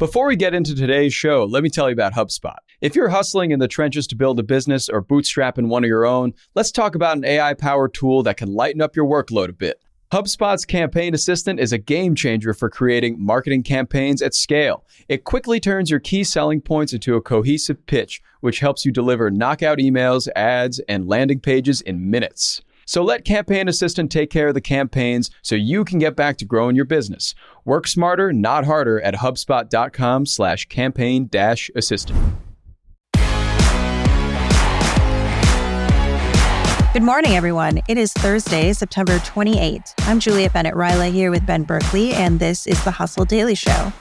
Before we get into today's show, let me tell you about HubSpot. If you're hustling in the trenches to build a business or bootstrapping one of your own, let's talk about an AI-powered tool that can lighten up your workload a bit. HubSpot's Campaign Assistant is a game changer for creating marketing campaigns at scale. It quickly turns your key selling points into a cohesive pitch, which helps you deliver knockout emails, ads, and landing pages in minutes. So let Campaign Assistant take care of the campaigns so you can get back to growing your business. Work smarter, not harder at HubSpot.com/campaign-assistant. Good morning, everyone. It is Thursday, September 28th. I'm Juliet Bennett Rylah here with Ben Berkley, and this is the Hustle Daily Show.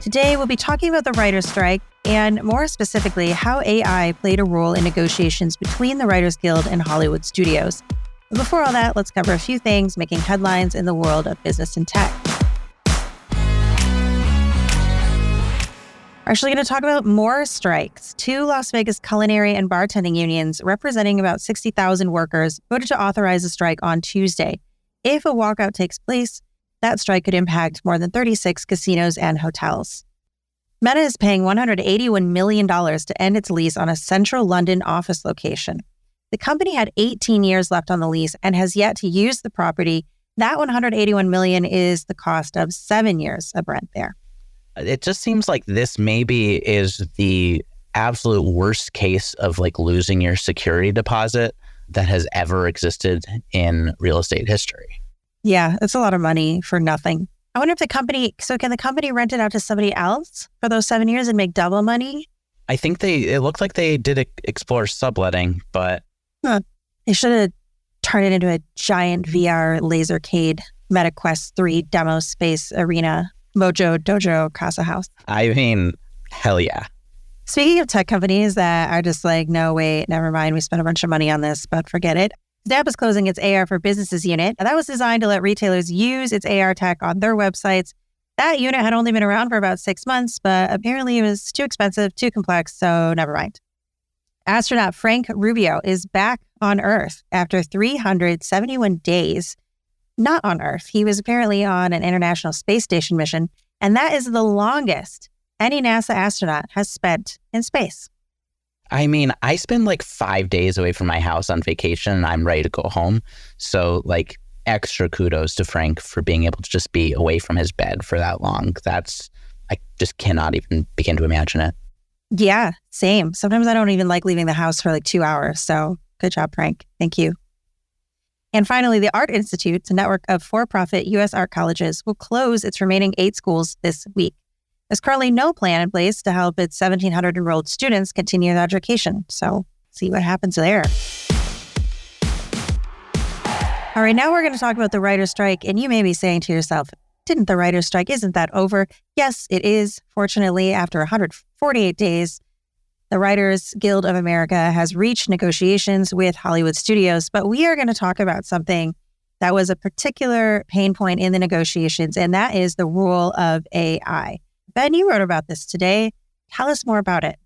Today, we'll be talking about the writer's strike and more specifically, how AI played a role in negotiations between the Writers Guild and Hollywood studios. But before all that, let's cover a few things making headlines in the world of business and tech. We're actually going to talk about more strikes. Two Las Vegas culinary and bartending unions, representing about 60,000 workers, voted to authorize a strike on Tuesday. If a walkout takes place, that strike could impact more than 36 casinos and hotels. Meta is paying $181 million to end its lease on a central London office location. The company had 18 years left on the lease and has yet to use the property. That $181 million is the cost of 7 years of rent there. It just seems like this maybe is the absolute worst case of like losing your security deposit that has ever existed in real estate history. Yeah, it's a lot of money for nothing. I wonder if can the company rent it out to somebody else for those 7 years and make double money? I think it looked like they did explore subletting, but... They should have turned it into a giant VR lasercade MetaQuest 3 demo space arena, Mojo Dojo Casa House. I mean, hell yeah. Speaking of tech companies that are just like, no, wait, never mind, we spent a bunch of money on this, but forget it. Snap is closing its AR for Businesses unit. That was designed to let retailers use its AR tech on their websites. That unit had only been around for about 6 months, but apparently it was too expensive, too complex, so never mind. Astronaut Frank Rubio is back on Earth after 371 days not on Earth. He was apparently on an International Space Station mission, and that is the longest any NASA astronaut has spent in space. I mean, I spend like 5 days away from my house on vacation and I'm ready to go home. So like extra kudos to Frank for being able to just be away from his bed for that long. I just cannot even begin to imagine it. Yeah, same. Sometimes I don't even like leaving the house for like 2 hours. So good job, Frank. Thank you. And finally, the Art Institute, a network of for-profit U.S. art colleges, will close its remaining 8 schools this week. There's currently no plan in place to help its 1,700 enrolled students continue their education. So see what happens there. All right, now we're going to talk about the writer's strike. And you may be saying to yourself, isn't that over? Yes, it is. Fortunately, after 148 days, the Writers Guild of America has reached negotiations with Hollywood studios. But we are going to talk about something that was a particular pain point in the negotiations, and that is the role of AI. Ben, you wrote about this today. Tell us more about it.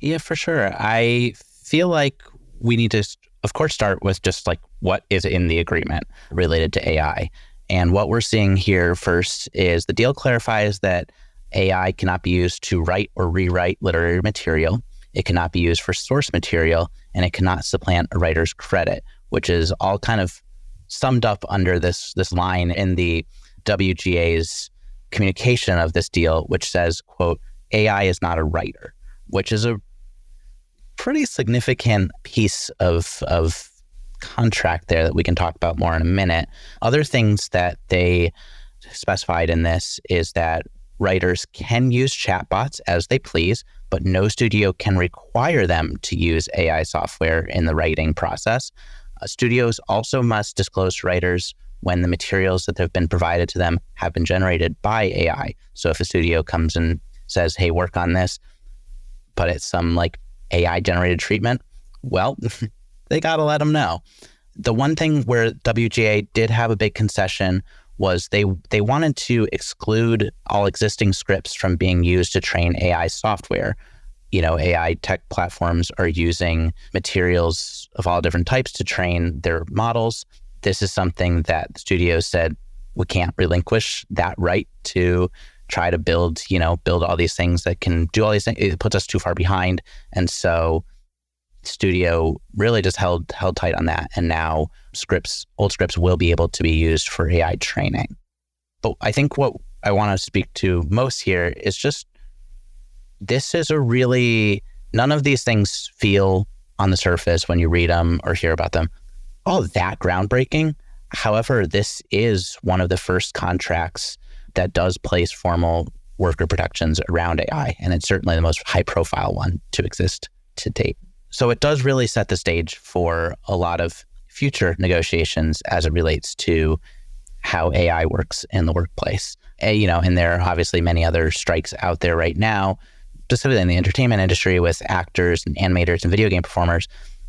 Yeah, for sure. I feel like we need to, of course, start with just like what is in the agreement related to AI. And what we're seeing here first is the deal clarifies that AI cannot be used to write or rewrite literary material. It cannot be used for source material, and it cannot supplant a writer's credit, which is all kind of summed up under this line in the WGA's communication of this deal, which says, quote, AI is not a writer, which is a pretty significant piece of contract there that we can talk about more in a minute. Other things that they specified in this is that writers can use chatbots as they please, but no studio can require them to use AI software in the writing process. Studios also must disclose to writers when the materials that have been provided to them have been generated by AI. So if a studio comes and says, hey, work on this, but it's some like AI generated treatment, well, they got to let them know. The one thing where WGA did have a big concession was they wanted to exclude all existing scripts from being used to train AI software. You know, AI tech platforms are using materials of all different types to train their models. This is something that the studios said, we can't relinquish that right to try to build all these things that can do all these things. It puts us too far behind. And so Studio really just held tight on that. And now old scripts will be able to be used for AI training. But I think what I want to speak to most here is just, this is none of these things feel on the surface when you read them or hear about them all that groundbreaking. However, this is one of the first contracts that does place formal worker protections around AI. And it's certainly the most high profile one to exist to date. So it does really set the stage for a lot of future negotiations as it relates to how AI works in the workplace. And there are obviously many other strikes out there right now, specifically in the entertainment industry with actors and animators and video game performers.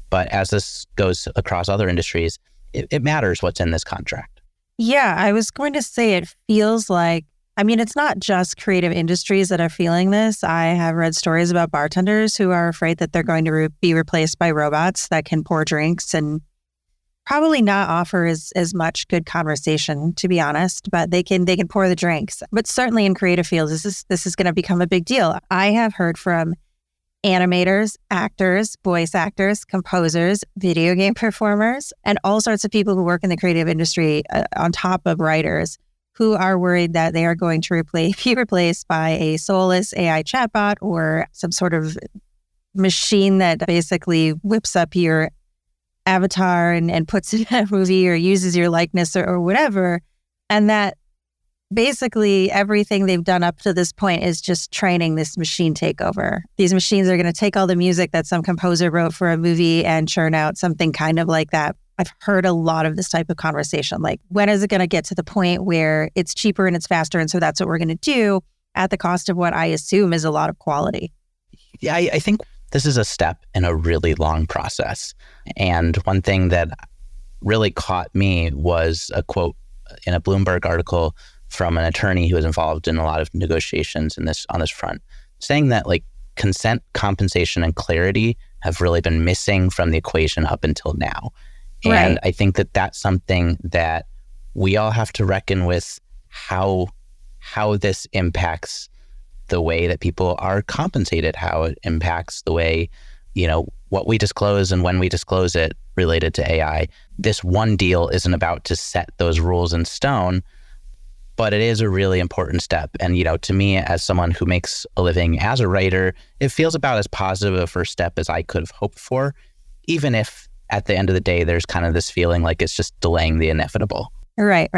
But as this goes across other industries, it matters what's in this contract. Yeah, I was going to say it feels like, it's not just creative industries that are feeling this. I have read stories about bartenders who are afraid that they're going to be replaced by robots that can pour drinks and probably not offer as much good conversation, to be honest, but they can pour the drinks. But certainly in creative fields, this is going to become a big deal. I have heard from animators, actors, voice actors, composers, video game performers, and all sorts of people who work in the creative industry on top of writers who are worried that they are going to be replaced by a soulless AI chatbot or some sort of machine that basically whips up your avatar and puts it in a movie or uses your likeness or whatever. And that basically everything they've done up to this point is just training this machine takeover. These machines are going to take all the music that some composer wrote for a movie and churn out something kind of like that. I've heard a lot of this type of conversation. Like, when is it going to get to the point where it's cheaper and it's faster, and so that's what we're going to do at the cost of what I assume is a lot of quality? Yeah, I think this is a step in a really long process. And one thing that really caught me was a quote in a Bloomberg article from an attorney who was involved in a lot of negotiations on this front, saying that consent, compensation, and clarity have really been missing from the equation up until now. And right. I think that that's something that we all have to reckon with, how this impacts the way that people are compensated, how it impacts the way, what we disclose and when we disclose it related to AI. This one deal isn't about to set those rules in stone, but it is a really important step. And, to me, as someone who makes a living as a writer, it feels about as positive a first step as I could have hoped for, even if at the end of the day, there's kind of this feeling like it's just delaying the inevitable. Right.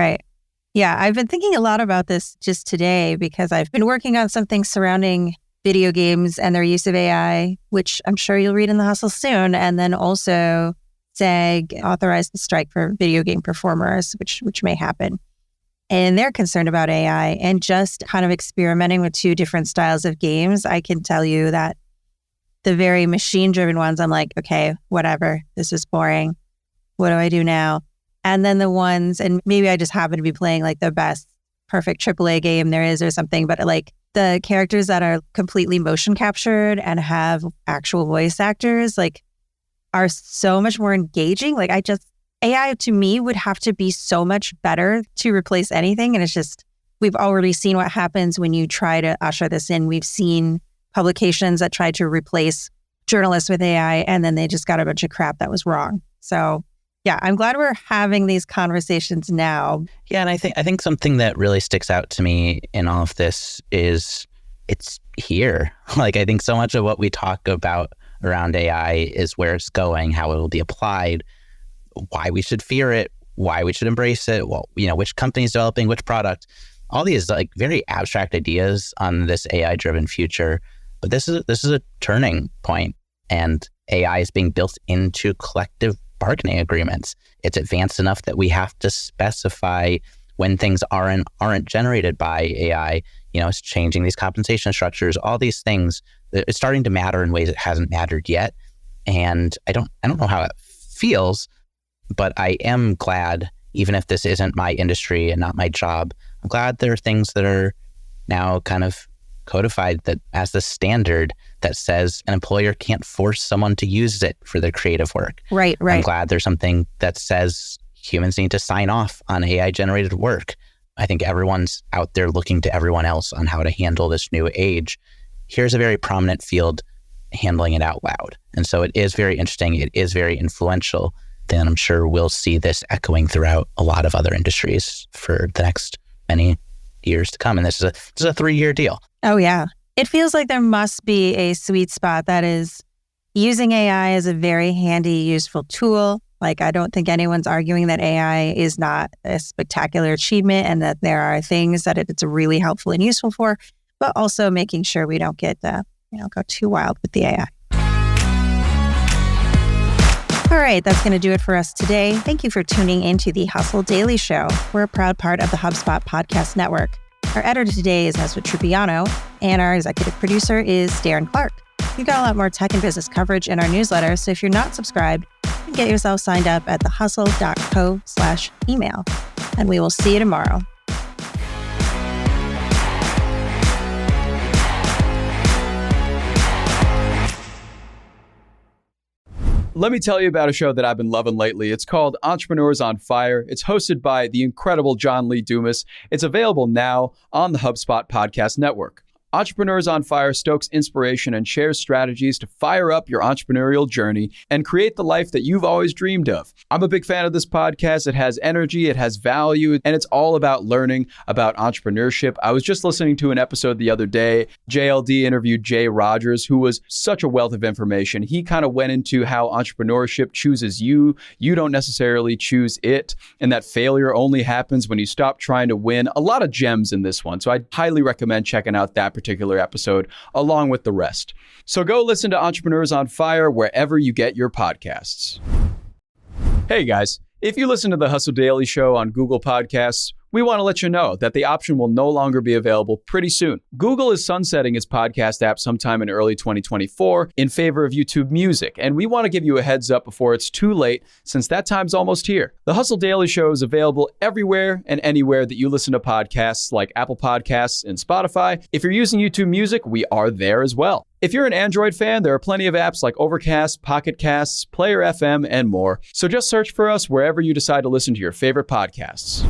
Yeah, I've been thinking a lot about this just today because I've been working on something surrounding video games and their use of AI, which I'm sure you'll read in The Hustle soon. And then also SAG authorized the strike for video game performers, which may happen. And they're concerned about AI and just kind of experimenting with two different styles of games. I can tell you that the very machine-driven ones, I'm like, okay, whatever, this is boring. What do I do now? And then the ones, and maybe I just happen to be playing the best perfect AAA game there is or something, but the characters that are completely motion captured and have actual voice actors, are so much more engaging. AI to me would have to be so much better to replace anything. And it's just, we've already seen what happens when you try to usher this in. We've seen publications that tried to replace journalists with AI, and then they just got a bunch of crap that was wrong. So yeah, I'm glad we're having these conversations now. Yeah, and I think something that really sticks out to me in all of this is it's here. I think so much of what we talk about around AI is where it's going, how it will be applied, why we should fear it, why we should embrace it, which company's developing which product, all these very abstract ideas on this AI-driven future. But this is a turning point, and AI is being built into collective bargaining agreements. It's advanced enough that we have to specify when things aren't generated by AI. It's changing these compensation structures, all these things. It's starting to matter in ways it hasn't mattered yet. And I don't know how it feels, but I am glad, even if this isn't my industry and not my job, I'm glad there are things that are now kind of codified that as the standard that says an employer can't force someone to use it for their creative work. Right. I'm glad there's something that says humans need to sign off on AI-generated work. I think everyone's out there looking to everyone else on how to handle this new age. Here's a very prominent field handling it out loud. And so it is very interesting. It is very influential. Then I'm sure we'll see this echoing throughout a lot of other industries for the next many years to come. And this is a 3-year deal. Oh, yeah. It feels like there must be a sweet spot that is using AI as a very handy, useful tool. Like, I don't think anyone's arguing that AI is not a spectacular achievement and that there are things that it's really helpful and useful for, but also making sure we don't get, go too wild with the AI. All right, that's going to do it for us today. Thank you for tuning into the Hustle Daily Show. We're a proud part of the HubSpot Podcast Network. Our editor today is Ezra Trupiano, and our executive producer is Darren Clarke. We've got a lot more tech and business coverage in our newsletter, so if you're not subscribed, you can get yourself signed up at thehustle.co/email. And we will see you tomorrow. Let me tell you about a show that I've been loving lately. It's called Entrepreneurs on Fire. It's hosted by the incredible John Lee Dumas. It's available now on the HubSpot Podcast Network. Entrepreneurs on Fire stokes inspiration and shares strategies to fire up your entrepreneurial journey and create the life that you've always dreamed of. I'm a big fan of this podcast. It has energy, it has value, and it's all about learning about entrepreneurship. I was just listening to an episode the other day. JLD interviewed Jay Rogers, who was such a wealth of information. He kind of went into how entrepreneurship chooses you. You don't necessarily choose it, and that failure only happens when you stop trying to win. A lot of gems in this one, so I highly recommend checking out that particular episode along with the rest. So go listen to Entrepreneurs on Fire wherever you get your podcasts. Hey guys, if you listen to the Hustle Daily Show on Google Podcasts, we want to let you know that the option will no longer be available pretty soon. Google is sunsetting its podcast app sometime in early 2024 in favor of YouTube Music, and we want to give you a heads up before it's too late, since that time's almost here. The Hustle Daily Show is available everywhere and anywhere that you listen to podcasts, like Apple Podcasts and Spotify. If you're using YouTube Music, we are there as well. If you're an Android fan, there are plenty of apps like Overcast, Pocket Casts, Player FM, and more. So just search for us wherever you decide to listen to your favorite podcasts.